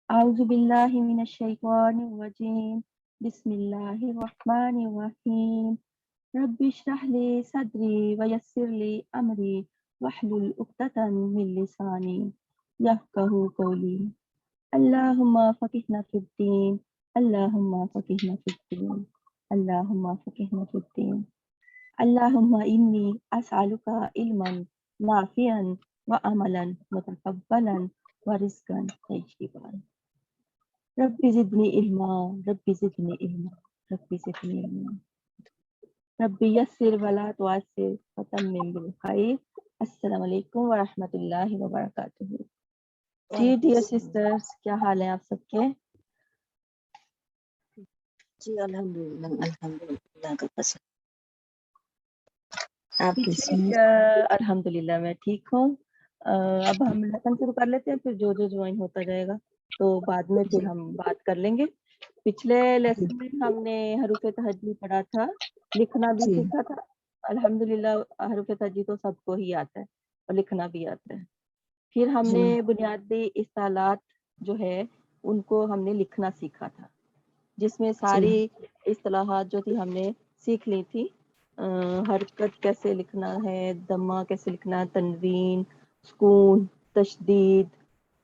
أعوذ بالله من الشيطان الرجيم بسم الله الرحمن الرحيم رب اشرح لي صدري ويسر لي أمري واحلل عقدة من لساني يفقهوا قولي اللهم فقهنا في الدين اللهم فقهنا في الدين اللهم فقهنا في الدين اللهم إني أسألك علما نافعا وعملا متقبلا ورزقا طيبا ربي زدني علما ربي زدني علما ربي زدني علما ربي يسر ولا تعسر وتمم بالخير السلام علیکم ورحمۃ اللہ وبرکاتہ. جی ڈیئر سسٹرز، کیا حال ہے آپ سب کے؟ جی الحمدللہ کا فضل. آپ کیسی ہیں؟ الحمدللہ میں ٹھیک ہوں. اب ہم لیسن شروع کر لیتے ہیں، پھر جو جوائن ہوتا جائے گا تو بعد میں پھر ہم بات کر لیں گے. پچھلے لیسن میں ہم نے حروف تہجی پڑھا تھا، لکھنا بھی سیکھا تھا. الحمدللہ حروف تہجی تو سب کو ہی آتا ہے اور لکھنا بھی آتا ہے. پھر ہم نے بنیادی اصطلاحات جو ہے ان کو ہم نے لکھنا سیکھا تھا، جس میں ساری اصطلاحات جو تھی ہم نے سیکھ لی تھی. حرکت کیسے لکھنا ہے، دمہ کیسے لکھنا ہے، تنوین، سکون، تشدید.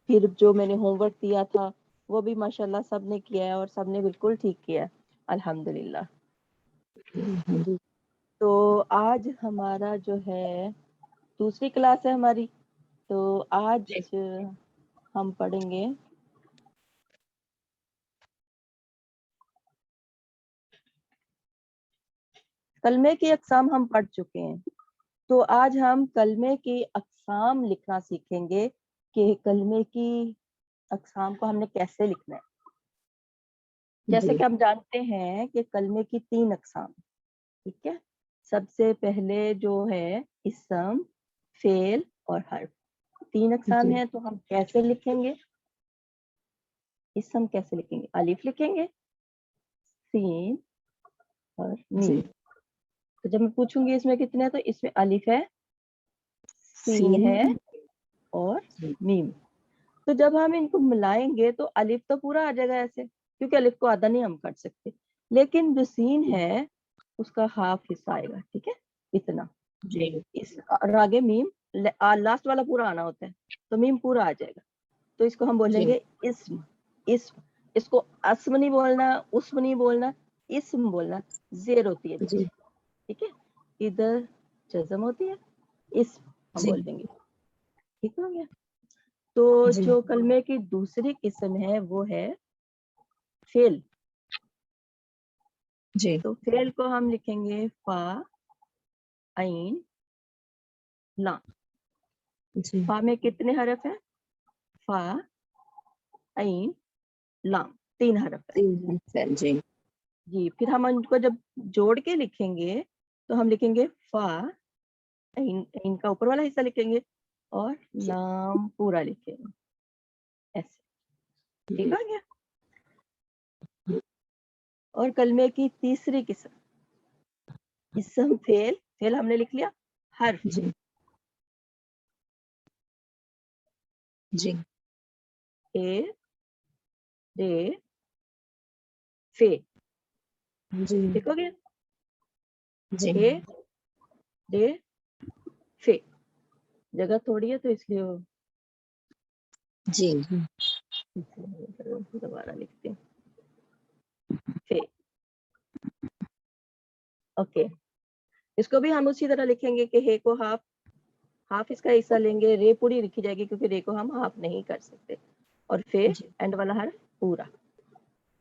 پھر جو میں نے ہوم ورک دیا تھا وہ بھی ماشاءاللہ سب نے کیا ہے اور سب نے بالکل ٹھیک کیا ہے الحمدللہ. تو آج ہمارا جو ہے دوسری کلاس ہے ہماری، تو آج ہم پڑھیں گے کلمے کی اقسام. ہم پڑھ چکے ہیں، تو آج ہم کلمے کی اقسام لکھنا سیکھیں گے کہ کلمے کی اقسام کو ہم نے کیسے لکھنا ہے. جیسے کہ ہم جانتے ہیں کہ کلمے کی 3 اقسام، ٹھیک ہے. سب سے پہلے جو ہے اسم، فعل اور حرف. 3 اقسام ہیں، تو ہم کیسے لکھیں گے؟ اسم کیسے لکھیں گے؟ الف لکھیں گے، سین اور میم. تو جب میں پوچھوں گی اس میں کتنے ہیں، تو اس میں الف ہے، سین ہے اور میم. تو جب ہم ان کو ملائیں گے تو الف تو پورا آ جائے گا ایسے، کیونکہ الف کو آدھا نہیں ہم کر سکتے. لیکن جو سین ہے اس کا ہاف حصہ آئے گا، ٹھیک ہے، اتنا. اس اور آگے میم لاسٹ والا پورا آنا ہوتا ہے، تو میم پورا آ جائے گا. تو اس کو ہم بولیں گے اسم. اسم، اس کو اسم نہیں بولنا، اسم نہیں بولنا، اسم بولنا. زیر ہوتی ہے پیچھے، ٹھیک ہے، ادھر جزم ہوتی ہے، اسم ہم بول دیں گے. ٹھیک ہو گیا. تو جو کلمے کی دوسری قسم ہے وہ ہے فعل. تو فعل کو ہم لکھیں گے فا، عین، لام. فا میں کتنے حرف ہیں؟ فا، عین، لام، 3 حرف ہے. جی پھر ہم ان کو جب جوڑ کے لکھیں گے تو ہم لکھیں گے فا، عین کا اوپر والا حصہ لکھیں گے اور لام پورا لکھیں گے ایسے. ٹھیک ہو گیا. اور کلمے کی تیسری قسم اسم، فعل. فعل ہم نے لکھ لیا، حرف اے، دے، فے. ٹھیک ہو گیا. اے، دے، فے. جگہ تھوڑی ہے تو اس لیے دوبارہ لکھتے ہیں فے. اوکے. اس کو بھی ہم اسی طرح لکھیں گے کہ ہے کو ہاف اس کا حصہ لیں گے. رے پوری لکھی جائے گی کیونکہ رے کو ہم ہاف نہیں کر سکتے، اور فے اینڈ والا حرف پورا.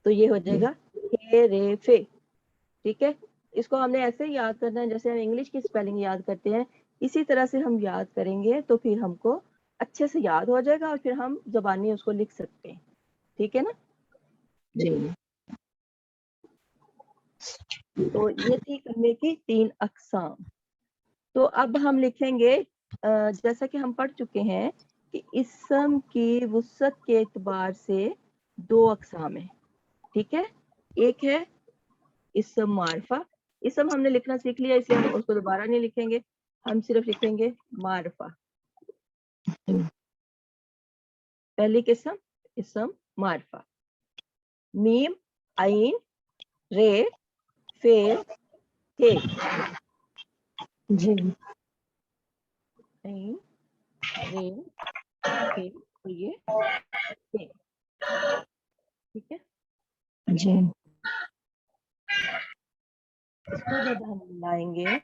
تو یہ ہو جائے گا ہے، رے، فے. ٹھیک ہے. اس کو ہم نے ایسے ہی یاد کرنا ہے جیسے ہم انگلش کی اسپیلنگ یاد کرتے ہیں، اسی طرح سے ہم یاد کریں گے تو پھر ہم کو اچھے سے یاد ہو جائے گا اور پھر ہم زبانی اس کو لکھ سکتے ہیں. ٹھیک ہے نا. تو یہ تھی کلمے کی 3 اقسام. تو اب ہم لکھیں گے جیسا کہ ہم پڑھ چکے ہیں کہ اسم کی وسعت کے اعتبار سے 2 اقسام ہیں. ٹھیک ہے. ایک ہے اسم معرفہ. اسم ہم نے لکھنا سیکھ لیا، اس لیے ہم اس کو دوبارہ نہیں لکھیں گے، ہم صرف لکھیں گے معرفہ. پہلی قسم اسم मार्फा, मीम आइन रे फे हे, जी आइन रे फे और ये हे, ठीक है। जी इसको जब हम मिलाएंगे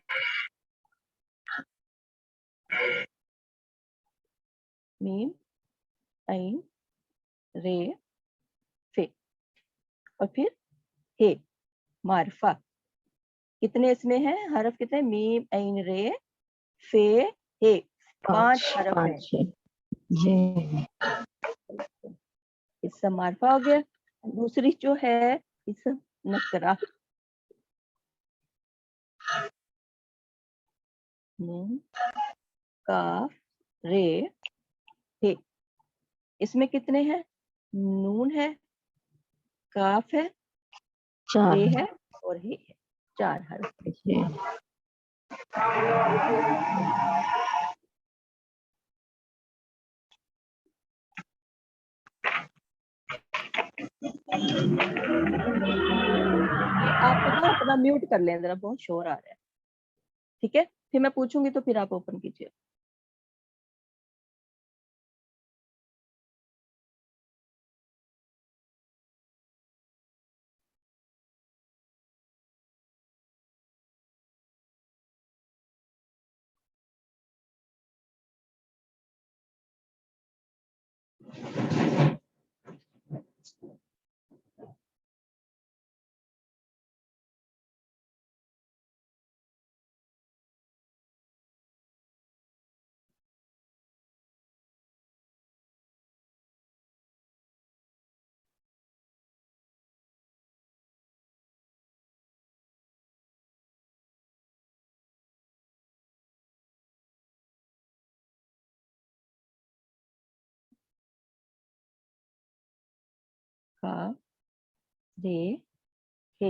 मीम आइन रे फे और फिर हे मार्फा, कितने इसमें है हरफ, कितने, मीम आइन रे फे हे, 5 हरफ है। 5 जी इसम मार्फा हो गया। दूसरी जो है इसम नकरा, नून काफ रे हे, इसमें कितने हैं, नून है, काफ है, 4 रे है और हे है, 4 हरफ। जी आप ना अपना म्यूट कर लें जरा, बहुत शोर आ रहा है, ठीक है। फिर मैं पूछूंगी तो फिर आप ओपन कीजिए। काफ रे हे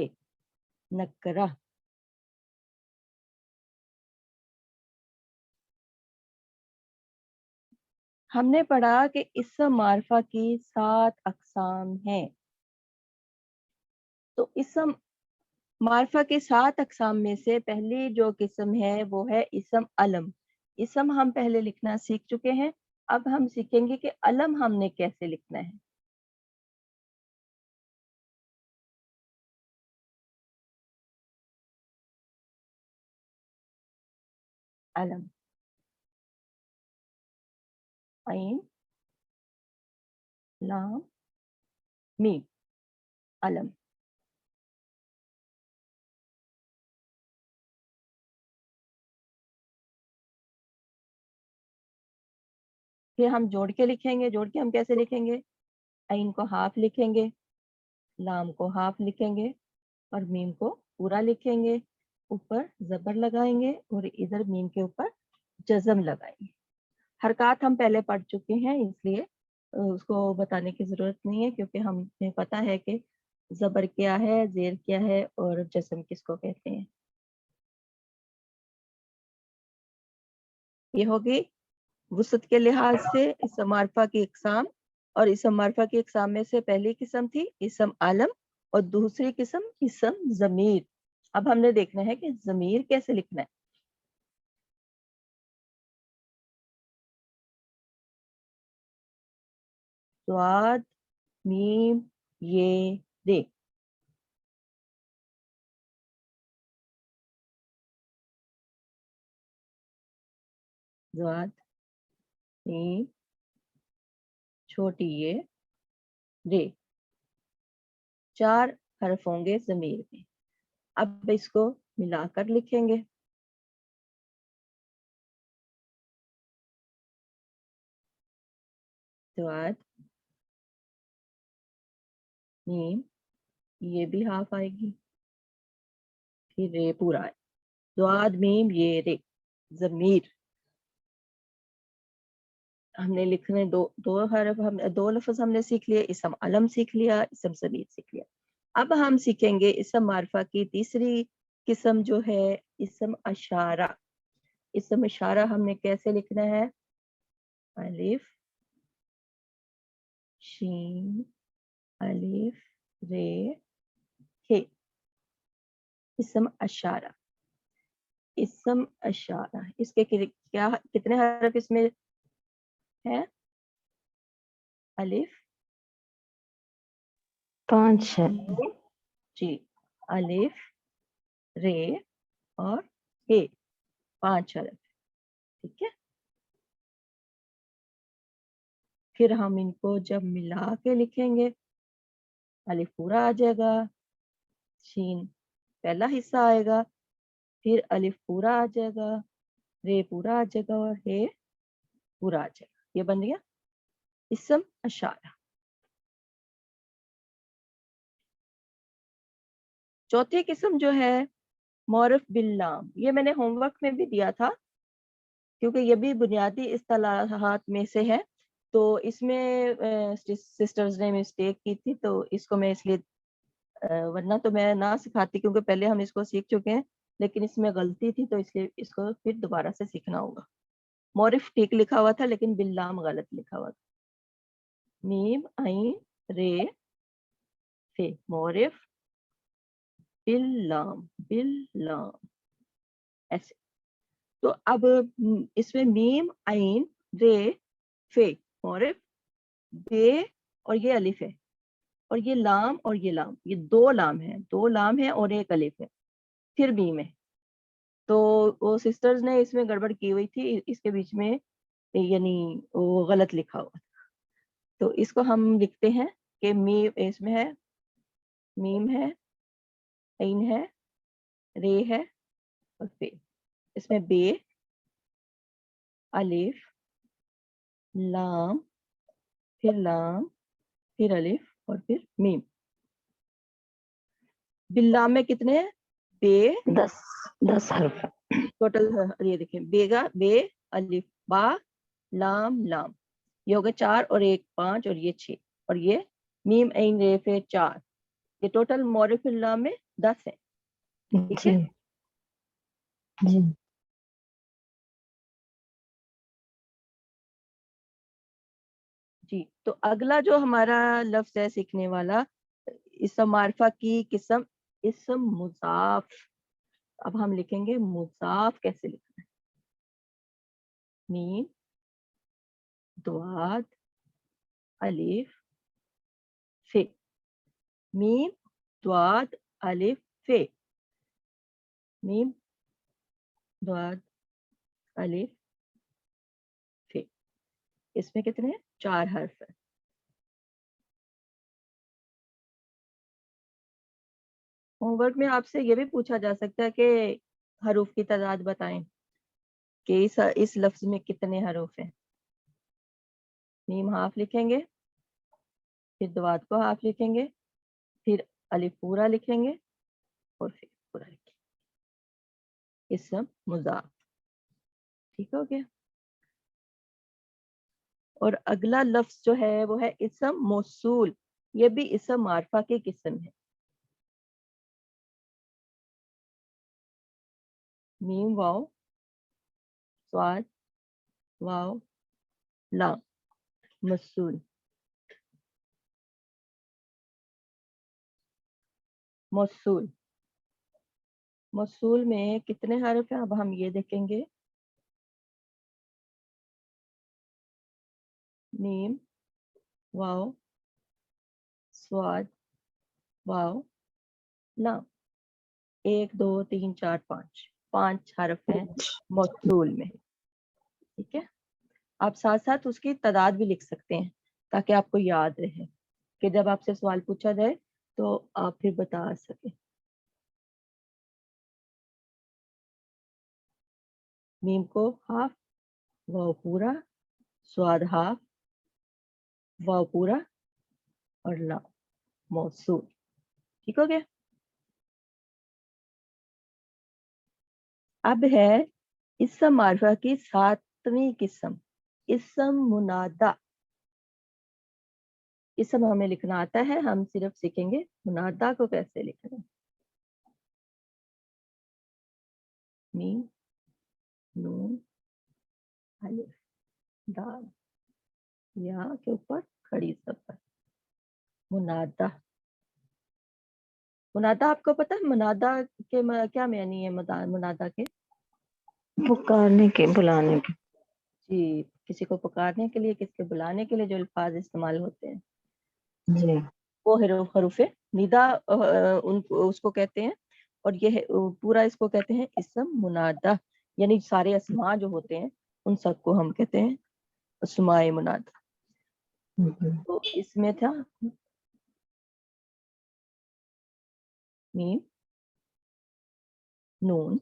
नकरा, हमने पढ़ा कि इसम मार्फा की 7 अकसाम हैं। तो इसम मार्फा के 7 अकसाम में से पहली जो किस्म है वो है इसम अलम। इसम हम पहले लिखना सीख चुके हैं, अब हम सीखेंगे कि अलम हमने कैसे लिखना है। अलम, आइन लाम मीम, अलम। फिर हम जोड़ के लिखेंगे, जोड़ के हम कैसे लिखेंगे, आइन को हाफ लिखेंगे, लाम को हाफ लिखेंगे और मीम को पूरा लिखेंगे, ऊपर जबर लगाएंगे और इधर मीम के ऊपर जज़म लगाएंगे। हरकत हम पहले पढ़ चुके हैं, इसलिए उसको बताने की जरूरत नहीं है, क्योंकि हमें पता है कि जबर क्या है, जेर क्या है और जज़म किसको कहते हैं। ये होगी वुसत के लिहाज से इसम मार्फा की इकसाम, और इसम मार्फा की इकसाम में से पहली किस्म थी इसम आलम और दूसरी किस्म इसम जमीर। अब हमने देखना है कि जमीर कैसे लिखना है। स्वाद मीम ये रे, स्वाद मीम छोटी ये रे, 4 हर्फ होंगे जमीर में। अब इसको मिलाकर लिखेंगे। स्वाद मीम, ये भी हाफ आएगी, फिर रे पूरा है, स्वाद मीम ये रे जमीर। हमने लिखने दो दो हरफ, हम दो लफ्ज हमने सीख लिए, इसम अलम सीख लिया, इसम जमीर सीख लिया। अब हम सीखेंगे इसम मार्फा की तीसरी किस्म जो है इसम अशारा। इसम इशारा हमने कैसे लिखना है, अलिफ शीन अलिफ रे हे, इसम अशारा, इसम अशारा, इसके क्या कितने हरफ इसमें है? अलिफ 5 है। जी, अलिफ रे और हे, 5 हरफ, ठीक है। फिर हम इनको जब मिला के लिखेंगे, अलिफ पूरा आ जाएगा, शीन पहला हिस्सा आएगा, फिर अलिफ पूरा आ जाएगा, रे पूरा आ जाएगा और हे पूरा आ जाएगा। ये बन गया इसम अशारा। चौथी किस्म जो है मौरफ बिल्लाम, ये मैंने होमवर्क में भी दिया था क्योंकि ये भी बुनियादी इस्तिलाहात में से है, तो इसमें सिस्टर्स ने मिस्टेक की थी, तो इसको मैं इसलिए वरना तो मैं ना सिखाती क्योंकि पहले हम इसको सीख चुके हैं, लेकिन इसमें गलती थी तो इसलिए इसको फिर दोबारा से सीखना होगा। मौरिफ ठीक लिखा हुआ था लेकिन बिल्लाम गलत लिखा हुआ था। मीम आइन रे फे, मौरिफ बिल्लाम, बिल्लाम, ऐसे। तो अब इसमें मीम आइन रे फे, मौरिफ, बे और ये अलिफ है, और ये लाम और ये लाम, ये दो लाम है, दो लाम है और एक अलिफ है, फिर मीम है। तो वो सिस्टर्स ने इसमें गड़बड़ की हुई थी, इसके बीच में यानी वो गलत लिखा हुआ। तो इसको हम लिखते हैं कि मीम इसमें है, मीम है, ऐन है, रे है और फे। इसमें बे, अलिफ, लाम, फिर लाम, फिर अलिफ और फिर मीम। बिल्लाम में कितने हैं? बे 10 हर्फ है। टोटल, ये देखें, बेगा बे, अलिफ बा, लाम लाम, ये हो गए 4 और 1 5 और ये 6, और ये मीम ऐन रे फे 4, ये टोटल मौरिफिल्लाम में 10 है, ठीक जी है। जी। जी, तो अगला जो हमारा लफ्ज है सीखने वाला, इसम मारफा की किस्म इसम मुजाफ। अब हम लिखेंगे मुजाफ कैसे लिखना है। मीम, दुआद, अलिफ, फे, मीम, दुआद, अलिफ, फे, मीम, दुआद, अलिफ, फे। इसमें कितने हैं? 4 हर्फ है। होमवर्क में आपसे ये भी पूछा जा सकता है कि हरूफ की तादाद बताएं कि इस लफ्ज में कितने हरूफ हैं। मीम हाफ लिखेंगे, फिर दुआद को हाफ लिखेंगे, फिर अलिफ पूरा लिखेंगे और फिर पूरा लिखेंगे। इसम मुजाफ, ठीक हो गया। और अगला लफ्ज जो है वो है इसम मौसूल, ये भी इसम मारफा की किस्म है। मीम वाव स्वाद वाव लाम, मौसूल। मौसूल, मौसूल में कितने हर्फ हैं अब हम ये देखेंगे। मीम वाव स्वाद वाव लाम, 1 2 3 4 5, 5 हर्फ हैं मौसूल में, ठीक है। आप साथ साथ उसकी तादाद भी लिख सकते हैं ताकि आपको याद रहे कि जब आपसे सवाल पूछा जाए तो आप फिर बता सके। मीम को हाफ, वाव पूरा, स्वाद हाफ, वाव पूरा और ला मौसूल, ठीक हो गया। अब है इसम मारफा की 7वीं किस्म, इसम मुनादा। इसम हमें लिखना आता है, हम सिर्फ सीखेंगे मुनादा को कैसे लिखना है। मीम, नून, अलिफ, दाल, या के ऊपर खड़ी ज़बर, मुनादा। मुनादा आपको पता है मुनादा के क्या मायने है? मुनादा के पुकारने के, बुलाने के। जी, किसी को पुकारने के लिए, किसी को बुलाने के लिए जो अल्फाज इस्तेमाल होते हैं जी वो हरूफ निदा उसको कहते हैं। और ये पूरा इसको कहते हैं इसम मुनादा, यानी सारे अस्मा जो होते हैं उन सबको हम कहते हैं अस्माए मुनादा। तो इसमें था मीम, नून,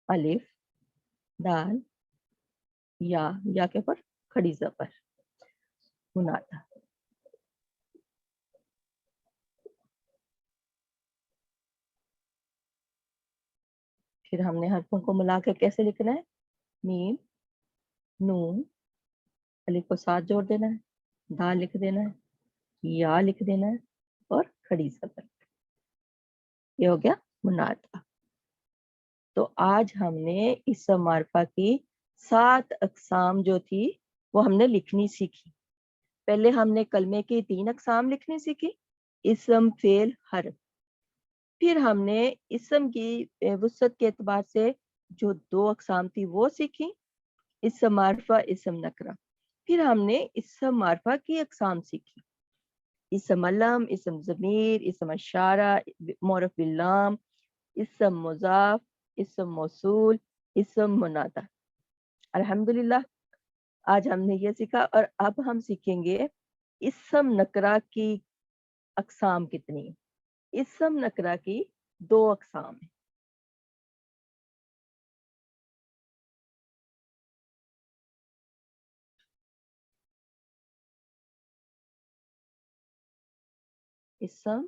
अलिफ, दाल, या के ऊपर खड़ी ज़बर, मुनादा। फिर हमने हरफों को मिलाकर कैसे लिखना है? मीम, नून, अलिफ को साथ जोड़ देना है, दाल लिख देना है, या लिख देना है और खड़ी ज़बर। ये हो गया मुनादा। तो आज हमने इसम मारफा की 7 अक़साम जो थी वो हमने लिखनी सीखी। पहले हमने कलमे की 3 अक़साम लिखनी सीखी, इसम, फेल, हर्फ। फिर हमने इसम की वुसअत के एतबार से जो 2 अक़साम थी वो सीखी, इसम मारफा, इसम नकरा। फिर हमने इसम मारफा की अक़साम सीखी, इसम अलम, इसम ज़मीर, इसम इशारा, मौरफ़ बिल्लाम, इसम मुज़ाफ, इसम मौसूल, इसम मुनादा। अल्हम्दुलिल्लाह आज हमने ये सीखा। और अब हम सीखेंगे इसम नकरा की अक़साम कितनी है। इसम नकरा की 2 अक़साम है। इसम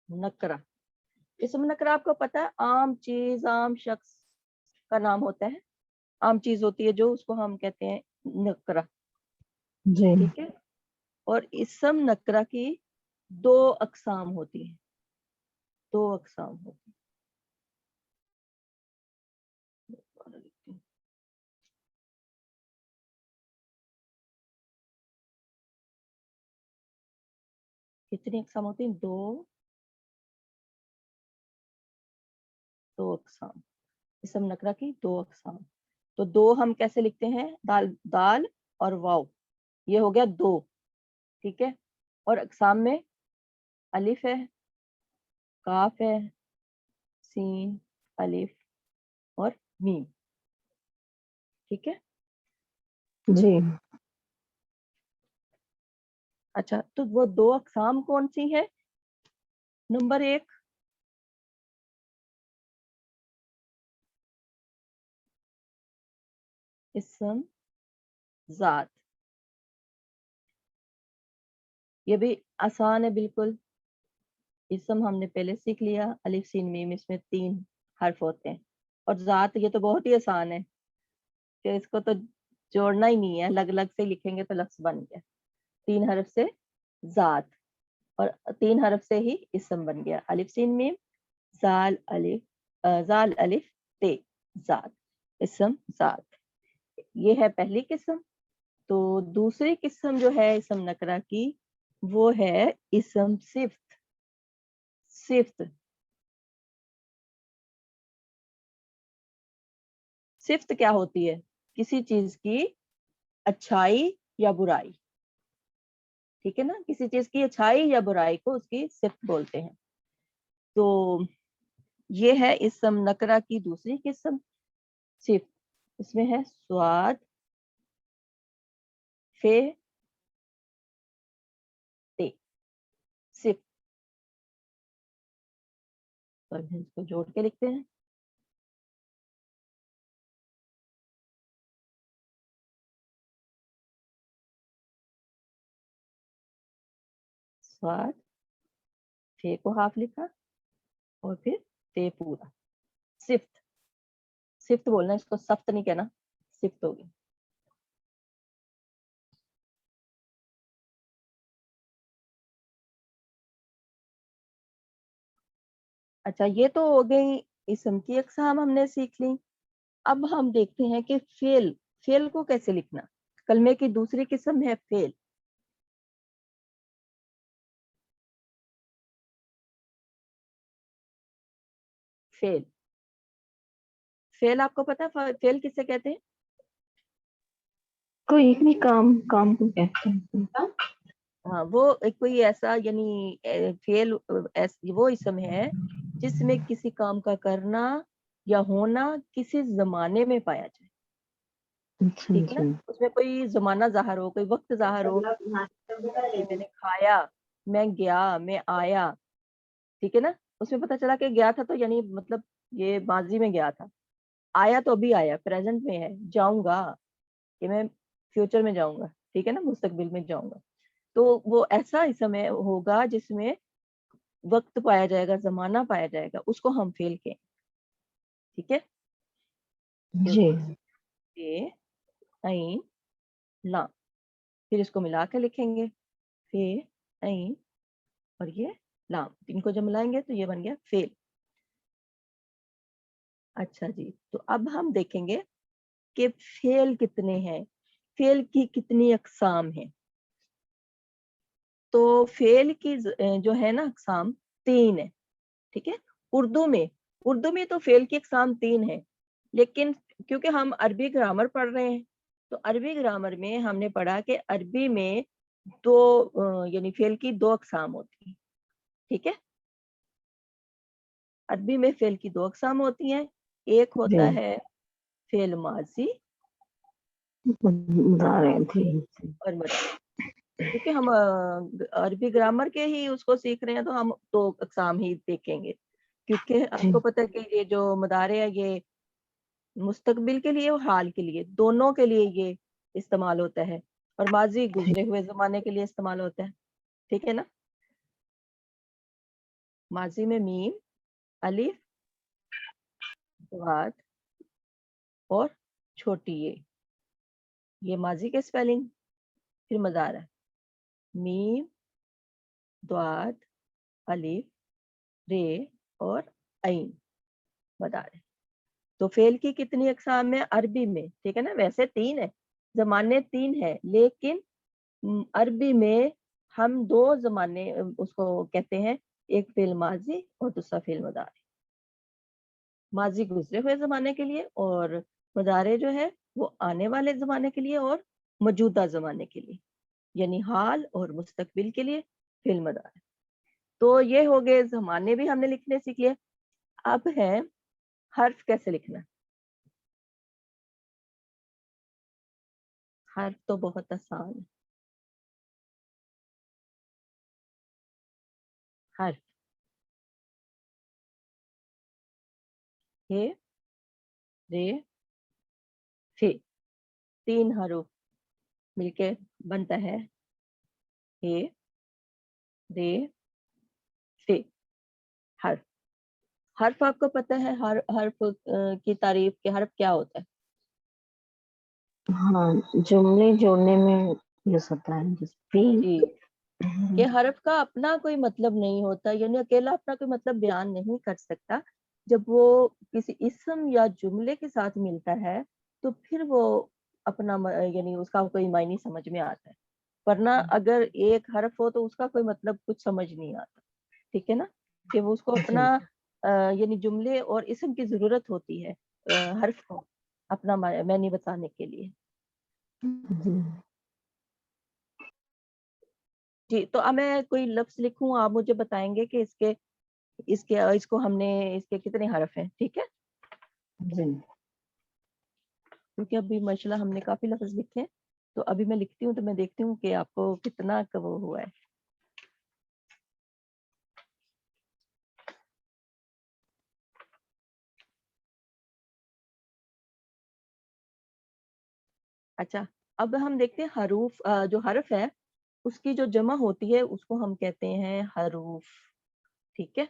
नकरा, इसम नकरा आपको पता है आम चीज, आम शख्स का नाम होता है। आम चीज होती है जो, उसको हम कहते हैं नकरा। जी ठीक है। और इसम नकरा की 2 अक़साम होती है, 2 अक़साम होती है। कितनी अक़साम होती है? 2 अक़साम। इसम नकरा की 2 अक़साम। तो 2 हम कैसे लिखते हैं? दाल और वाव, ये हो गया 2। ठीक है। और अक़साम में अलिफ है, काफ है, सीन, अलिफ और मीम। ठीक है। जी अच्छा, तो वो 2 अक़साम कौन सी है? नंबर 1, इसम ज़ात। ये भी आसान है बिल्कुल। इसम हमने पहले सीख लिया, अलिफ सीन मीम, इसमें 3 हर्फ होते हैं। और ज़ात ये तो बहुत ही आसान है कि इसको तो जोड़ना ही नहीं है, अलग अलग से लिखेंगे तो लफ्ज़ बन गया। 3 हर्फ से ज़ात और 3 हर्फ से ही इसम बन गया। अलिफ सीन मीम, ज़ाल अलिफ ते, ज़ात, इसम ज़ात। ये है पहली किस्म। तो दूसरी किस्म जो है इसम नकरा की, वो है इसम सिफ्त। सिफ्त, सिफ्त क्या होती है? किसी चीज की अच्छाई या बुराई। ठीक है ना, किसी चीज की अच्छाई या बुराई को उसकी सिफ्त बोलते हैं। तो ये है इसम नकरा की दूसरी किस्म, सिफ्त। इसमें है स्वाद, फे, ते, सिफ्त। तो अब इसको जोड़ के लिखते हैं। स्वाद, फे को हाफ लिखा और फिर ते पूरा, सिफ्त। सिफ्त बोलना, इसको सख्त नहीं कहना, सिफ्त होगी। अच्छा, ये तो हो गई इसम की अक़साम हमने सीख ली। अब हम देखते हैं कि फेल, फेल को कैसे लिखना। کلمے کی دوسری قسم ہے فعل. فعل فعل آپ کو پتا ہے فعل کسے کہتے ہیں؟ کوئی بھی کام کو کہتے ہیں. ہاں وہ کوئی ایسا یعنی فعل وہ اسم ہے جس میں کسی کام کا کرنا یا ہونا کسی زمانے میں پایا جائے. اچھا ٹھیک ہے نا, اس میں کوئی زمانہ ظاہر ہو, کوئی وقت ظاہر ہو, میں نے کھایا, میں گیا, میں آیا. ٹھیک ہے نا, اس میں پتہ چلا کہ گیا تھا تو یعنی مطلب یہ ماضی میں گیا تھا, آیا تو ابھی آیا, پریزنٹ میں ہے, جاؤں گا کہ میں فیوچر میں جاؤں گا. ٹھیک ہے نا, مستقبل میں جاؤں گا. تو وہ ایسا اسم ہوگا جس میں وقت پایا جائے گا, زمانہ پایا جائے گا, اس کو ہم فعل کہیں. ٹھیک ہے, جی یہ عین لام, پھر اس کو ملا کے لکھیں گے فعل عین اور یہ لام, ان کو جب ملائیں گے تو یہ بن گیا فعل. اچھا جی, تو اب ہم دیکھیں گے کہ فعل کتنے ہیں, فعل کی کتنی اقسام ہیں. تو فعل کی جو ہے نا اقسام 3 ہے. ٹھیک ہے, اردو میں تو فعل کی اقسام 3 ہے, لیکن کیونکہ ہم عربی گرامر پڑھ رہے ہیں تو عربی گرامر میں ہم نے پڑھا کہ عربی میں یعنی فعل کی 2 اقسام ہوتی ہیں. ٹھیک ہے, عربی میں فعل کی 2 اقسام ہوتی ہیں. ایک ہوتا ہے فعل ماضی اور مضارع. کیونکہ ہم عربی گرامر کے ہی اس کو سیکھ رہے ہیں تو ہم 2 اقسام ہی دیکھیں گے, کیونکہ آپ کو پتہ ہے کہ یہ جو مضارع ہے یہ مستقبل کے لیے اور حال کے لیے دونوں کے لیے یہ استعمال ہوتا ہے, اور ماضی گزرے ہوئے زمانے کے لیے استعمال ہوتا ہے. ٹھیک ہے نا, ماضی میں میم, الف, ضاد اور چھوٹی یہ ماضی کے سپیلنگ. پھر مضارع میم, ضاد, الف, رے اور عین مضارع. تو فعل کی کتنی اقسام میں عربی میں؟ ٹھیک ہے نا, ویسے 3 ہے, زمانے 3 ہے, لیکن عربی میں ہم 2 زمانے اس کو کہتے ہیں, ایک فعل ماضی اور دوسرا فعل مضارع. ماضی گزرے ہوئے زمانے کے لیے اور مضارع جو ہے وہ آنے والے زمانے کے لیے اور موجودہ زمانے کے لیے, یعنی حال اور مستقبل کے لیے فعل مضارع. تو یہ ہو گئے زمانے بھی ہم نے لکھنے سیکھ لیے. اب ہے حرف کیسے لکھنا. حرف تو بہت آسان ہے. حرف ہے, رے, فے, 3 حروف مل کے بنتا ہے ہے, رے, فے. حرف حرف آپ کو پتہ ہے حرف کی تعریف کے حرف کیا ہوتا ہے؟ ہاں, جملے جوڑنے میں یوز ہوتا ہے. جی, کہ حرف کا اپنا کوئی مطلب نہیں ہوتا, یعنی اکیلا اپنا کوئی مطلب بیان نہیں کر سکتا. جب وہ کسی اسم یا جملے کے ساتھ ملتا ہے تو پھر وہ اپنا یعنی اس کا کوئی معنی سمجھ میں آتا ہے, ورنہ اگر ایک حرف ہو تو اس کا کوئی مطلب کچھ سمجھ نہیں آتا. ٹھیک ہے نا, کہ وہ اس کو اپنا یعنی جملے اور اسم کی ضرورت ہوتی ہے حرف کو اپنا معنی بتانے کے لیے. جی, تو اب میں کوئی لفظ لکھوں, آپ مجھے بتائیں گے کہ اس کو ہم نے اس کے کتنے حرف ہیں. ٹھیک ہے, کیونکہ ابھی ماشاءاللہ ہم نے کافی لفظ لکھے, تو ابھی میں لکھتی ہوں تو میں دیکھتی ہوں کہ آپ کو کتنا وہ ہوا ہے. اچھا, اب ہم دیکھتے ہیں حروف, جو حرف ہے اس کی جو جمع ہوتی ہے اس کو ہم کہتے ہیں حروف. ٹھیک ہے,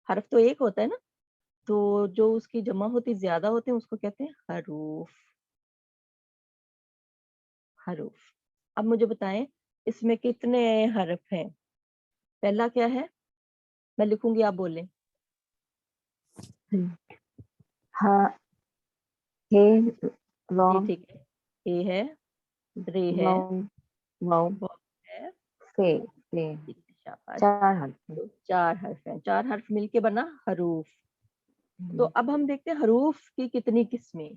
حرف تو ایک ہوتا ہے نا, تو جو اس کی جمع ہوتی زیادہ ہوتے ہیں اس کو کہتے ہیں حروف. حروف. اب مجھے بتائیں اس میں کتنے حرف ہیں. پہلا کیا ہے, میں لکھوں گی آپ بولیں. ہاں, جی ٹھیک ہے, اے ہے, द्रे है, वाव वाव वाव है, फे फे शाबाश। 4 हर्फ हैं। तो 4 हर्फ हैं, 4 हर्फ मिलके बना हरूफ। तो अब हम देखते हैं हरूफ की कितनी किस्में।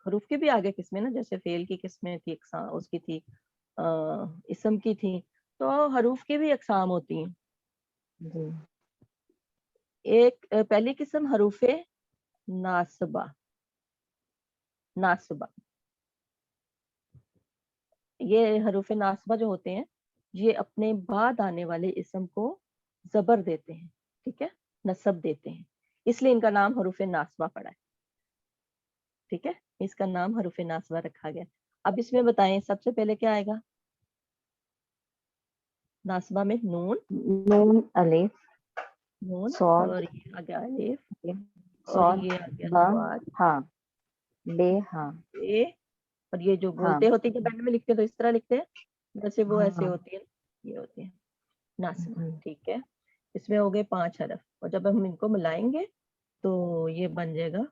हरूफ के भी आगे किस्में ना, जैसे फेल की किस्में थी, उसकी थी, इसम की थी, तो हरूफ की भी अकसाम होती हैं। जी एक पहली किस्म हरूफे नासबा। नासबा, ये हरूफे नासबा जो होते हैं, ये अपने बाद आने वाले इसम को जबर देते हैं, ठीक है, नसब देते हैं, इसलिए इनका नाम हरूफे नासबा पड़ा है। ठीक है, इसका नाम हरूफे नासबा रखा गया। अब इसमें बताएं सबसे पहले क्या आएगा नासबा में? नून, नून अलिफ नून, सॉद और ये आ गया अलिफ, और सॉद ये आ गया बा स्वाद, हा बे हा ए, और ये जो हाँ बोलते होते हैं जब एंड में लिखते हैं तो इस तरह लिखते हैं, जैसे वो ऐसे हाँ होती है, ये होती है नासबा। ठीक है, इसमें हो गए 5 हरफ, और जब हम इनको मिलाएंगे तो ये बन जाएगा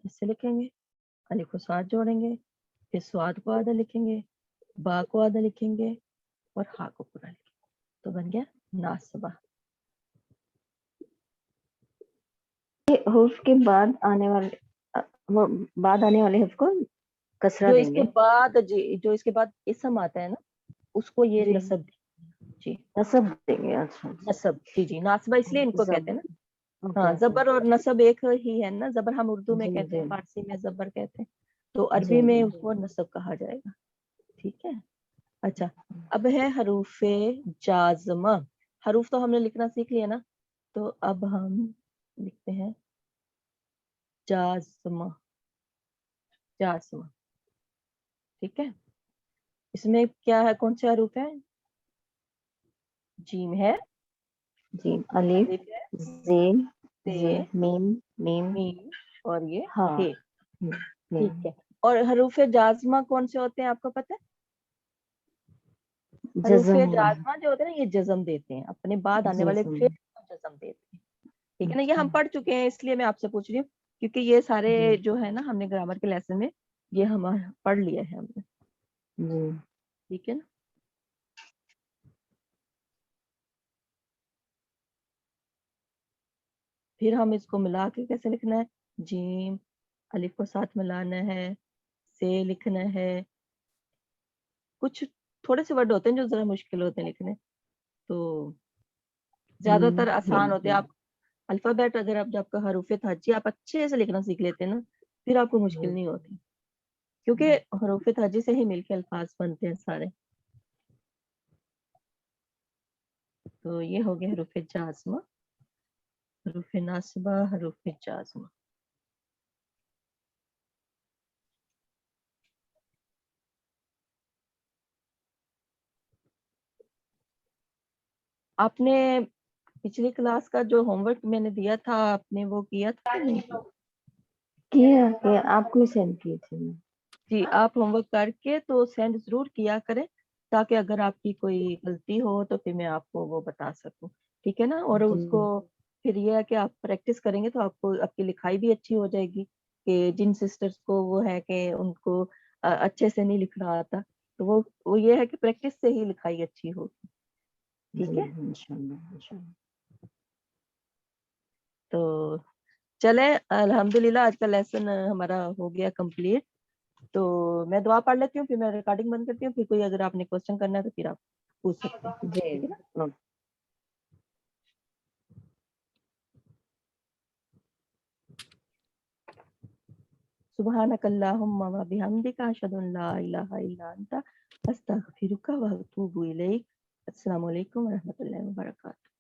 इससे लिखेंगे, अलिफ को साथ जोड़ेंगे, फिर स्वाद को आधा लिखेंगे, बा को आधा लिखेंगे, और हा को पूरा लिखेंगे, तो बन गया नासबा। हुर्फ के बाद आने वाले वो बाद आने वाले हुर्फ को कसरा जो इसके देंगे। बाद जी, जो इसके बाद इसम आता है ना, उसको ये जी नसब जी, नसब देंगे। अच्छा नसब जी जी, नासबा इसलिए इनको कहते हैं ना। ओके हाँ, ओके जबर और नसब एक ही है ना, जबर हम उर्दू में जी कहते जी हैं, फारसी में जबर कहते हैं, तो जी अरबी में जी उसको नसब कहा जाएगा। ठीक है, अच्छा, अब है हरूफे जाज़मा। हरूफ तो हमने लिखना सीख लिया ना, तो अब हम लिखते हैं जाज़मा। जाज़मा, ठीक है, इसमें क्या है, कौन से हरूफ है? जीम है, जी अलिफ अलिफ है, जेल जे से, मीम मीम मीम, और ये हा हे। ठीक मीम है, और हरूफे जाज़मा कौन से होते हैं आपको पता है? हरूफे जज़म जाज़मा जो होते हैं ना, ये जज़म देते हैं, अपने बाद आने वाले जज़म फेल को जज़म देते हैं। ठीक है ना, ये अच्छा हम पढ़ चुके हैं, इसलिए मैं आपसे पूछ रही हूँ, क्योंकि ये सारे जी जो है ना, हमने ग्रामर के लेसन में ये हम पढ़ लिया है हमने। जी ठीक है ना, फिर हम इसको मिला के कैसे लिखना है? जीम, अलिफ को साथ मिलाना है, से लिखना है, कुछ थोड़े से वर्ड होते हैं जो जरा मुश्किल होते हैं लिखने, तो ज्यादातर आसान होते हैं। आप अल्फाबेट अगर आप, जब आपका हरूफ ताजी आप अच्छे से लिखना सीख लेते हैं ना, फिर आपको मुश्किल नहीं होती, क्योंकि हरूफ ताजी से ही मिलके अल्फाज बनते हैं सारे। तो ये हो गया हरूफ जाज़मा, हरूफ नासिबा, हरूफ जाज़मा। आपने पिछली क्लास का जो होमवर्क मैंने दिया था, आपने वो किया था कि नहीं? किया आपको ही सेंड की थी मैं। जी, आप होमवर्क करके तो सेंड जरूर किया करें, ताकि अगर आपकी कोई गलती हो तो फिर मैं आपको वो बता सकूं। ठीक है ना, और जी उसको फिर ये है कि आप प्रैक्टिस करेंगे तो आपको आपकी लिखाई भी अच्छी हो जाएगी, कि जिन सिस्टर्स को वो है कि उनको अच्छे से नहीं लिखना आता, तो वो ये है कि प्रैक्टिस से ही लिखाई अच्छी होगी। ठीक जी है, इंशाल्लाह इंशाल्लाह। तो चले, अल्हम्दुलिल्लाह आज का लेसन हमारा हो गया कंप्लीट। तो मैं दुआ पढ़ लेती हूँ, फिर मैं रिकॉर्डिंग बंद करती हूँ, फिर कोई अगर आपने क्वेश्चन करना है तो फिर आप पूछ सकते हैं। जी ठीक है ना, ओके। सुब्हानकल्लाहुम्मा व बिहम्दिका अशहदु अन ला इलाहा इल्ला अंता अस्तगफिरुका व अतूबु इलैक। अस्सलामु अलैकुम व रहमतुल्लाहि व बरकातहू।